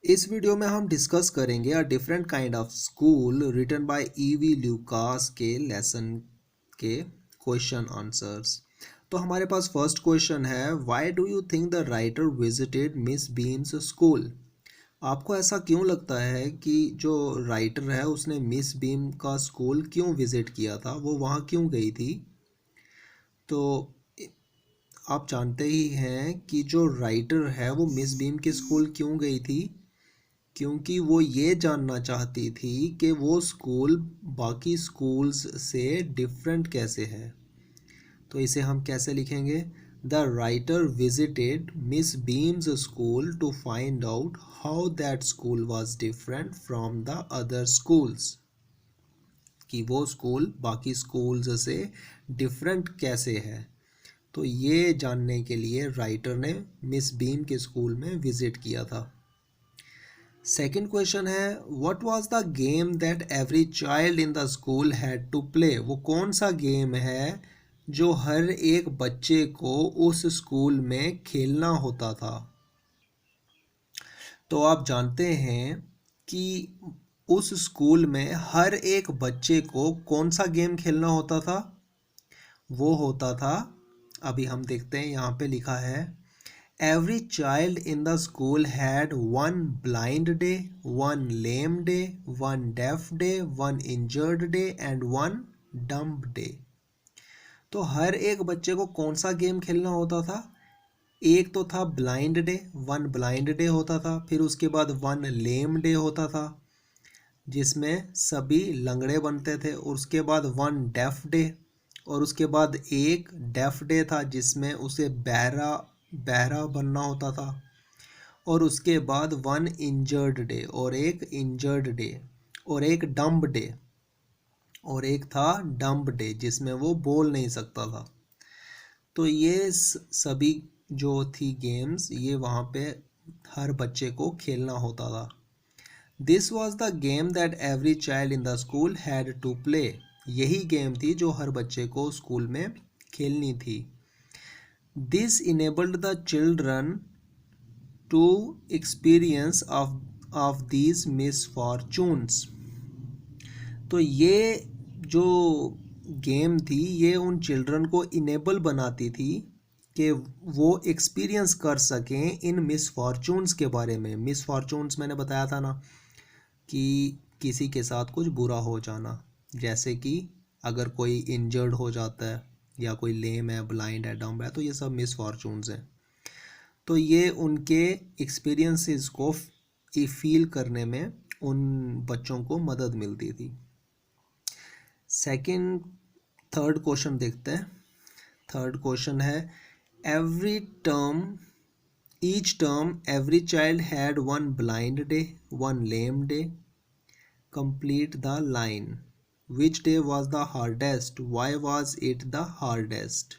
इस वीडियो में हम डिस्कस करेंगे a different kind of school written by EV Lucas के लेसन के क्वेश्चन आंसर्स। तो हमारे पास फर्स्ट क्वेश्चन है, why do you think the writer visited Miss Beam's school? आपको ऐसा क्यों लगता है कि जो राइटर है उसने मिस बीम का स्कूल क्यों विजिट किया था, वो वहाँ क्यों गई थी? तो आप जानते ही हैं कि जो राइटर है वो मिस बीम के स्कूल क्यों गई थी, क्योंकि वो ये जानना चाहती थी कि वो स्कूल बाकी स्कूल्स से डिफरेंट कैसे है। तो इसे हम कैसे लिखेंगे? The writer visited Miss Beam's school to find out how that school was different from the other schools, कि वो स्कूल बाकी स्कूल्स से डिफरेंट कैसे है। तो ये जानने के लिए राइटर ने मिस बीम के स्कूल में विजिट किया था। सेकेंड क्वेश्चन है, what was the game that every child in the school had to play? वो कौन सा गेम है जो हर एक बच्चे को उस स्कूल में खेलना होता था? तो आप जानते हैं कि उस स्कूल में हर एक बच्चे को कौन सा गेम खेलना होता था? वो होता था, अभी हम देखते हैं, यहाँ पे लिखा है, Every child in the school had one blind day, one lame day, one deaf day, one injured day and one dumb day. तो हर एक बच्चे को कौन सा गेम खेलना होता था? एक तो था blind day, one blind day होता था, फिर उसके बाद वन लेम डे होता था जिसमें सभी लंगड़े बनते थे, और उसके बाद वन डेफ डे, और उसके बाद एक डेफ डे था जिसमें उसे बहरा बहरा बनना होता था, और उसके बाद वन इंजर्ड डे और एक इंजर्ड डे, और एक डम्ब डे, और एक था डम्ब डे जिसमें वो बोल नहीं सकता था। तो ये सभी जो थी गेम्स, ये वहाँ पे हर बच्चे को खेलना होता था। This was the game that every child in the school had to play. यही गेम थी जो हर बच्चे को स्कूल में खेलनी थी। This enabled the children to experience of these misfortunes. तो ये जो गेम थी ये उन चिल्ड्रन को इनेबल बनाती थी कि वो एक्सपीरियंस कर सकें इन मिसफॉर्चून्स के बारे में। मिसफॉर्चून्स मैंने बताया था ना, कि किसी के साथ कुछ बुरा हो जाना, जैसे कि अगर कोई इंजर्ड हो जाता है या कोई लेम है, ब्लाइंड है, डम्ब है, तो ये सब मिसफॉर्चून्स हैं। तो ये उनके एक्सपीरियंसेस को फील करने में उन बच्चों को मदद मिलती थी। सेकंड थर्ड क्वेश्चन देखते हैं। थर्ड क्वेश्चन है, every term each term every child had one blind day, one lame day. Complete the line. Which day was the hardest? Why was it the hardest?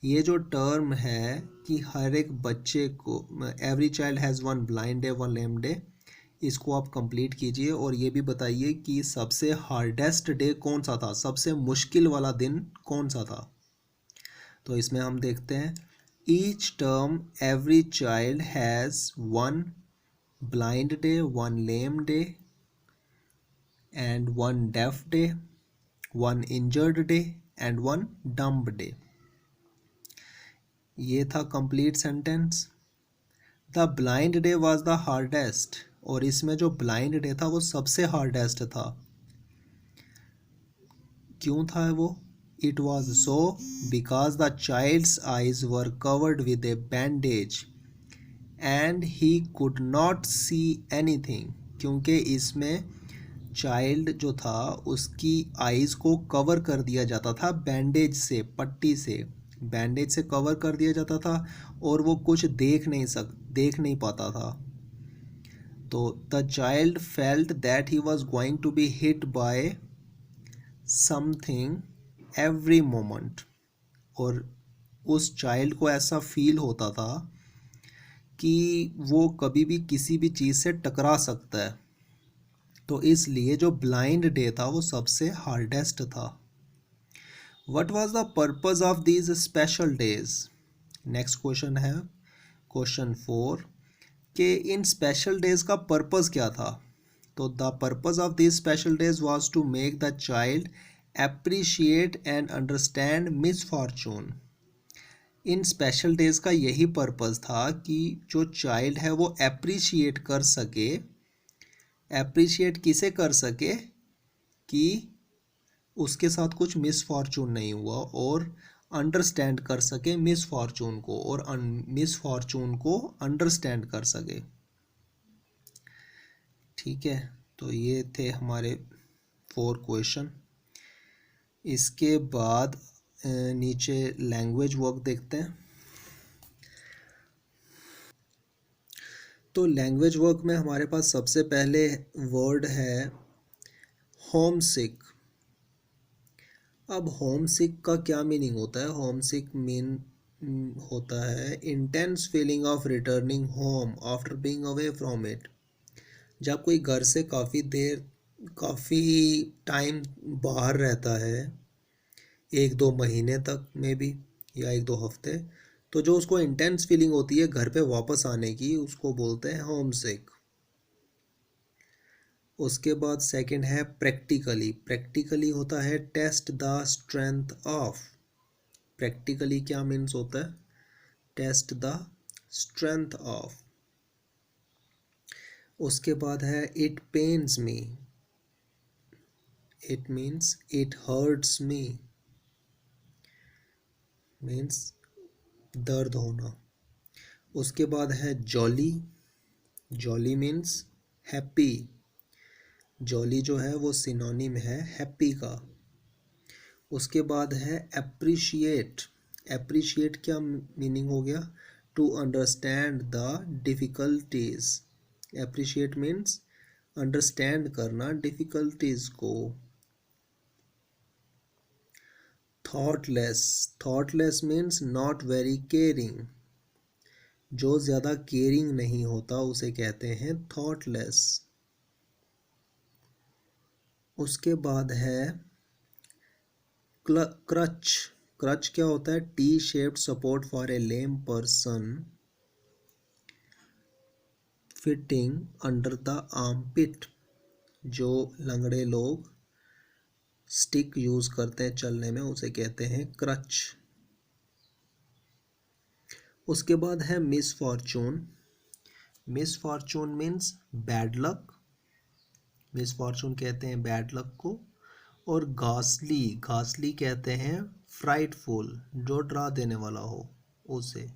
ये जो term है कि हर एक बच्चे को, every child has one blind day one lame day, इसको आप complete कीजिए और ये भी बताइए कि सबसे हार्डेस्ट डे कौन सा था, सबसे मुश्किल वाला दिन कौन सा था। तो इसमें हम देखते हैं, each term every child has one blind day, one lame day and one deaf day, one injured day and one dumb day. ये था complete sentence. The blind day was the hardest, और इसमें जो ब्लाइंड डे था वो सबसे hardest था। क्यों था वो? It was so because the child's eyes were covered with a bandage and he could not see anything. क्योंकि इसमें चाइल्ड जो था उसकी आईज को कवर कर दिया जाता था बैंडेज से, पट्टी से, बैंडेज से कवर कर दिया जाता था, और वो कुछ देख नहीं पाता था। तो the child felt that he was going to be hit by something every moment, और उस चाइल्ड को ऐसा फील होता था कि वो कभी भी किसी भी चीज़ से टकरा सकता है। तो इसलिए जो ब्लाइंड डे था वो सबसे हार्डेस्ट था। What was the purpose of these special days? Next question है क्वेश्चन 4, कि इन स्पेशल डेज का पर्पस क्या था। तो the purpose of this special days was to make the child appreciate and understand misfortune. इन special days का यही पर्पस था कि जो चाइल्ड है वो एप्रिशिएट कर सके। एप्रिशिएट किसे कर सके कि उसके साथ कुछ मिस फॉर्चून नहीं हुआ, और अंडरस्टैंड कर सके मिस फॉर्चून को, और मिस फॉर्चून को अंडरस्टैंड कर सके। ठीक है, तो ये थे हमारे 4 क्वेश्चन। इसके बाद नीचे लैंग्वेज वर्क देखते हैं। तो लैंग्वेज वर्क में हमारे पास सबसे पहले वर्ड है होम सिक। अब होम सिक का क्या मीनिंग होता है? होम सिक होता है intense feeling of returning home after being away from it. जब कोई घर से काफ़ी टाइम बाहर रहता है, 1-2 महीने तक में भी, या 1-2 हफ्ते, तो जो उसको इंटेंस फीलिंग होती है घर पे वापस आने की, उसको बोलते हैं होम सिक। उसके बाद सेकंड है प्रैक्टिकली। प्रैक्टिकली होता है test the strength of. Practically क्या मीन्स होता है? Test the strength of. उसके बाद है it pains me. It means it hurts me, means दर्द होना। उसके बाद है jolly. Jolly means happy. Jolly जो है वो सिनोनिम है हैप्पी का। उसके बाद है एप्रिशिएट। एप्रिशिएट क्या मीनिंग हो गया? To understand the difficulties. Appreciate means understand करना डिफ़िकल्टीज को। Thoughtless. Thoughtless means not very caring. जो ज़्यादा केयरिंग नहीं होता उसे कहते हैं थॉटलेस। उसके बाद है क्रच। क्रच क्या होता है? T shaped support for a lame person fitting under the armpit. जो लंगड़े लोग स्टिक यूज करते हैं चलने में, उसे कहते हैं क्रच। उसके बाद है miss Fortune. Miss Fortune means bad luck. Miss Fortune कहते हैं बैड लक को। और घासली। घासली कहते हैं फ्राइटफुल, जो डरा देने वाला हो उसे।